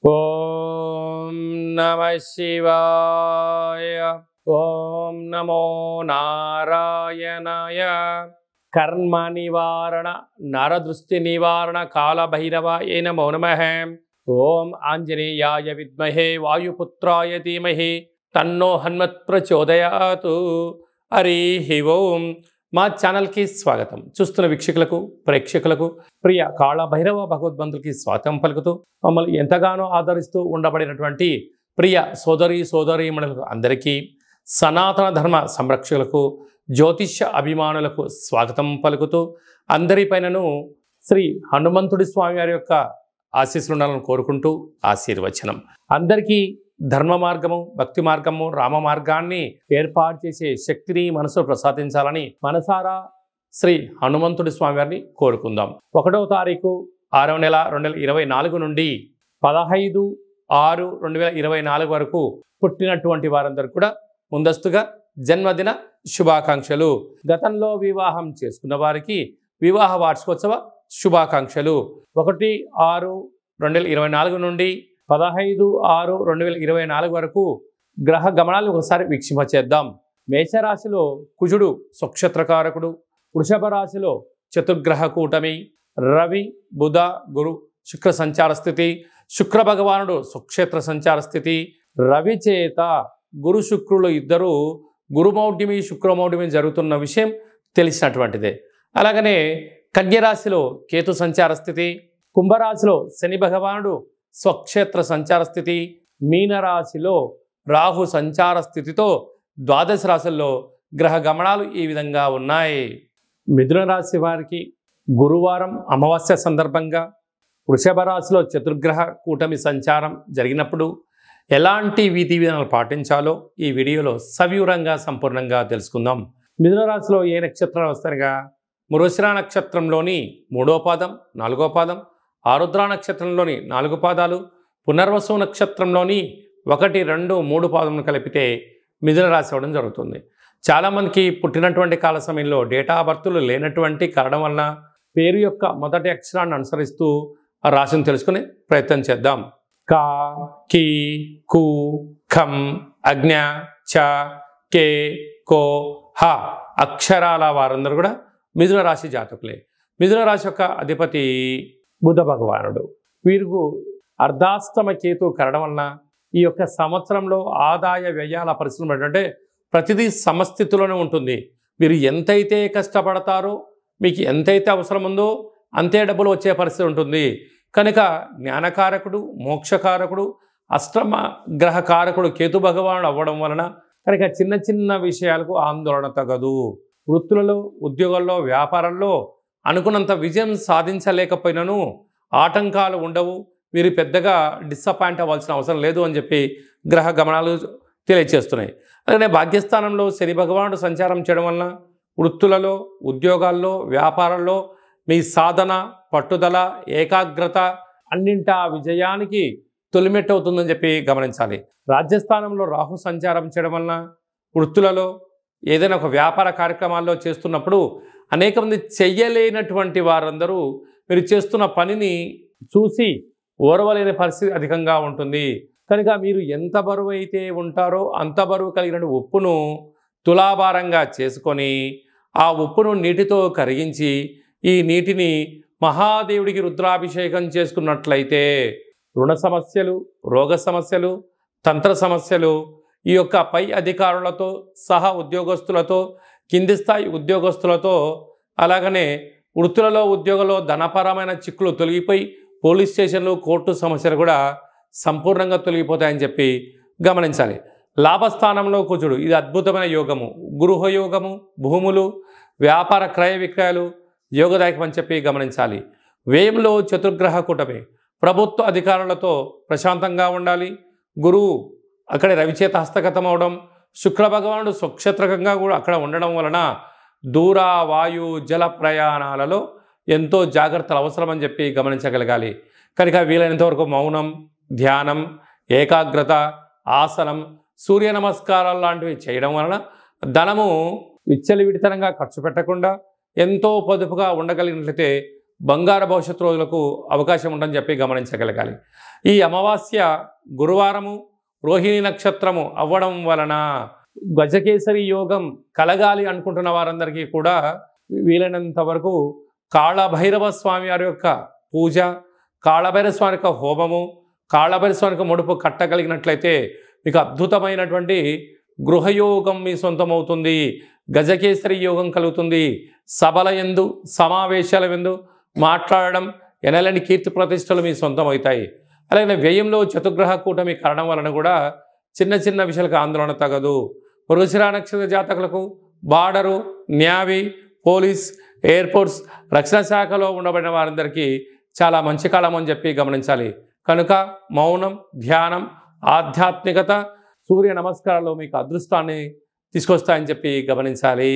ఓం నమః శివాయ. ఓం నమో నారాయణాయ. కర్మ నివారణ నరదృష్టి నివారణ కాళభైరవాయ నమో నమః. ఓం ఆంజనేయాయ విద్మహే వాయుపుత్రాయ ధీమహి తన్నో హనుమత్ ప్రచోదయాతు. హరి ఓం. మా ఛానల్కి స్వాగతం. చూస్తున్న వీక్షకులకు ప్రేక్షకులకు ప్రియ కాళభైరవ భగవద్బంధులకి స్వాగతం పలుకుతూ మమ్మల్ని ఎంతగానో ఆదరిస్తూ ఉండబడినటువంటి ప్రియ సోదరీమణులకు అందరికీ, సనాతన ధర్మ సంరక్షకులకు, జ్యోతిష్య అభిమానులకు స్వాగతం పలుకుతూ అందరిపైనను శ్రీ హనుమంతుడి స్వామి వారి యొక్క ఆశీస్సులు ఉండాలని కోరుకుంటూ ఆశీర్వచనం. అందరికీ ధర్మ మార్గము, భక్తి మార్గము, రామ మార్గాన్ని ఏర్పాటు చేసే శక్తిని మనసు ప్రసాదించాలని మనసారా శ్రీ హనుమంతుడి స్వామి వారిని కోరుకుందాం. 1వ తారీఖు 6వ నెల 2024 నుండి 15/6/2024 వరకు పుట్టినటువంటి వారందరూ కూడా ముందస్తుగా జన్మదిన శుభాకాంక్షలు. గతంలో వివాహం చేసుకున్న వారికి వివాహ వార్షికోత్సవ శుభాకాంక్షలు. 1/6/2024 నుండి 15/6/2024 వరకు గ్రహ గమనాలు ఒకసారి వీక్షింపచేద్దాం. మేషరాశిలో కుజుడు స్వక్షత్రకారకుడు, వృషభ రాశిలో చతుర్గ్రహ కూటమి రవి బుధ గురు శుక్ర సంచార స్థితి, శుక్ర భగవానుడు స్వక్షేత్ర సంచార స్థితి. రవి చేత గురు శుక్రులు ఇద్దరు గురుమౌఢ్యమి శుక్రమౌఢ్యమి జరుగుతున్న విషయం తెలిసినటువంటిదే. అలాగనే కన్యరాశిలో కేతు సంచార స్థితి, కుంభరాశిలో శని భగవానుడు స్వక్షేత్ర సంచార స్థితి, మీనరాశిలో రాహు సంచార స్థితితో ద్వాదశ రాశుల్లో గ్రహ గమనాలు ఈ విధంగా ఉన్నాయి. మిథున రాశి వారికి గురువారం అమావాస్య సందర్భంగా వృషభ రాశిలో చతుర్గ్రహ కూటమి సంచారం జరిగినప్పుడు ఎలాంటి విధి విధానాలు పాటించాలో ఈ వీడియోలో సవివరంగా సంపూర్ణంగా తెలుసుకుందాం. మిథున రాశిలో ఏ నక్షత్రాలు వస్తాయిగా మృగశిర నక్షత్రంలోని 3వ పాదం 4వ పాదం, ఆరుద్ర నక్షత్రంలోని 4 పాదాలు, పునర్వసు నక్షత్రంలోని 1, 2, 3 పాదములు కలిపితే మిథున రాశి అవ్వడం జరుగుతుంది. చాలామందికి పుట్టినటువంటి కాల సమయంలో డేటా ఆఫ్ బర్త్లు లేనటువంటి కారణం వలన పేరు యొక్క మొదటి అక్షరాన్ని అనుసరిస్తూ ఆ రాశిని తెలుసుకునే ప్రయత్నం చేద్దాం. కా, కి, కు, ఖం, అజ్ఞ, చ, కే, కో, హ అక్షరాల వారందరూ కూడా మిథున రాశి జాతకులే. మిథున రాశి యొక్క అధిపతి బుధ భగవానుడు. వీరికి అర్ధాష్టమ కేతు కరడం వలన ఈ యొక్క సంవత్సరంలో ఆదాయ వ్యయాల పరిస్థితులు ఏంటంటే ప్రతిదీ సమస్థితిలోనే ఉంటుంది. మీరు ఎంతైతే కష్టపడతారో, మీకు ఎంతైతే అవసరం ఉందో అంతే డబ్బులు వచ్చే పరిస్థితి ఉంటుంది. కనుక జ్ఞానకారకుడు, మోక్షకారకుడు, అష్టమ గ్రహకారకుడు కేతు భగవానుడు అవ్వడం వలన కనుక చిన్న చిన్న విషయాలకు ఆందోళన తగదు. వృత్తులలో, ఉద్యోగాల్లో, వ్యాపారంలో అనుకున్నంత విజయం సాధించలేకపోయినను ఆటంకాలు ఉండవు. మీరు పెద్దగా డిసప్పాయింట్ అవ్వాల్సిన అవసరం లేదు అని చెప్పి గ్రహ గమనాలు తెలియచేస్తున్నాయి. అలాగే భాగ్యస్థానంలో శని భగవానుడు సంచారం చేయడం వలన వృత్తులలో, ఉద్యోగాల్లో, వ్యాపారంలో మీ సాధన, పట్టుదల, ఏకాగ్రత అన్నింటా విజయానికి తొలిమెట్టు అవుతుందని చెప్పి గమనించాలి. రాజ్యస్థానంలో రాహు సంచారం చేయడం వలన వృత్తులలో ఏదైనా ఒక వ్యాపార కార్యక్రమాల్లో చేస్తున్నప్పుడు అనేక మంది చెయ్యలేనటువంటి వారందరూ మీరు చేస్తున్న పనిని చూసి ఓర్వలేని పరిస్థితి అధికంగా ఉంటుంది. కనుక మీరు ఎంత బరువు అయితే ఉంటారో అంత బరువు కలిగిన ఉప్పును తులాభారంగా చేసుకొని ఆ ఉప్పును నీటితో కరిగించి ఈ నీటిని మహాదేవుడికి రుద్రాభిషేకం చేసుకున్నట్లయితే రుణ సమస్యలు, రోగ సమస్యలు, తంత్ర సమస్యలు, ఈ యొక్క పై అధికారులతో సహా ఉద్యోగస్తులతో, కింది స్థాయి ఉద్యోగస్తులతో, అలాగనే వృత్తులలో, ఉద్యోగంలో ధనపరమైన చిక్కులు తొలగిపోయి పోలీస్ స్టేషన్లు, కోర్టు సమస్యలు కూడా సంపూర్ణంగా తొలగిపోతాయని చెప్పి గమనించాలి. లాభస్థానంలో కుజుడు, ఇది అద్భుతమైన యోగము. గృహయోగము, భూములు, వ్యాపార క్రయ విక్రయాలు యోగదాయకం అని చెప్పి గమనించాలి. వ్యయంలో చతుర్గ్రహ కూటమి, ప్రభుత్వ అధికారులతో ప్రశాంతంగా ఉండాలి. గురువు అక్కడ రవిచేత హస్తగతం అవడం, శుక్ర భగవానుడు స్వక్షేత్రకంగా కూడా అక్కడ ఉండడం వలన దూర, వాయు, జల ప్రయాణాలలో ఎంతో జాగ్రత్తలు అవసరమని చెప్పి గమనించగలగాలి. కనుక వీలైనంత వరకు మౌనం, ధ్యానం, ఏకాగ్రత, ఆసనం, సూర్య నమస్కారాలు లాంటివి చేయడం వలన ధనము విచ్చలవిడితనంగా ఖర్చు పెట్టకుండా ఎంతో పొదుపుగా ఉండగలిగినట్లయితే బంగారు భవిష్యత్తు రోజులకు అవకాశం ఉందని చెప్పి గమనించగలగాలి. ఈ అమావాస్య గురువారము రోహిణి నక్షత్రము అవ్వడం వలన గజకేసరి యోగం కలగాలి అనుకుంటున్న వారందరికీ కూడా వీలైనంత వరకు కాళభైరవ స్వామి వారి యొక్క పూజ, కాళభైరవ స్వామి యొక్క హోమము, కాళభైరవ స్వామి యొక్క ముడుపు కట్టగలిగినట్లయితే మీకు అద్భుతమైనటువంటి గృహయోగం మీ సొంతమవుతుంది. గజకేసరి యోగం కలుగుతుంది. సభల యందు సమావేశాల యందు మాట్లాడడం, ఎనలేని కీర్తి ప్రతిష్టలు మీ సొంతమవుతాయి. అలాగే వ్యయంలో చతుర్గ్రహ కూటమి కారణం వలన కూడా చిన్న చిన్న విషయాలకు ఆందోళన తగదు. మృగశిర నక్షత్ర జాతకులకు బార్డరు, న్యావీ, పోలీస్, ఎయిర్పోర్ట్స్, రక్షణ శాఖలో ఉండబడిన వారందరికీ చాలా మంచి కాలం అని చెప్పి గమనించాలి. కనుక మౌనం, ధ్యానం, ఆధ్యాత్మికత, సూర్య నమస్కారాలు మీకు అదృష్టాన్ని తీసుకొస్తాయని చెప్పి గమనించాలి.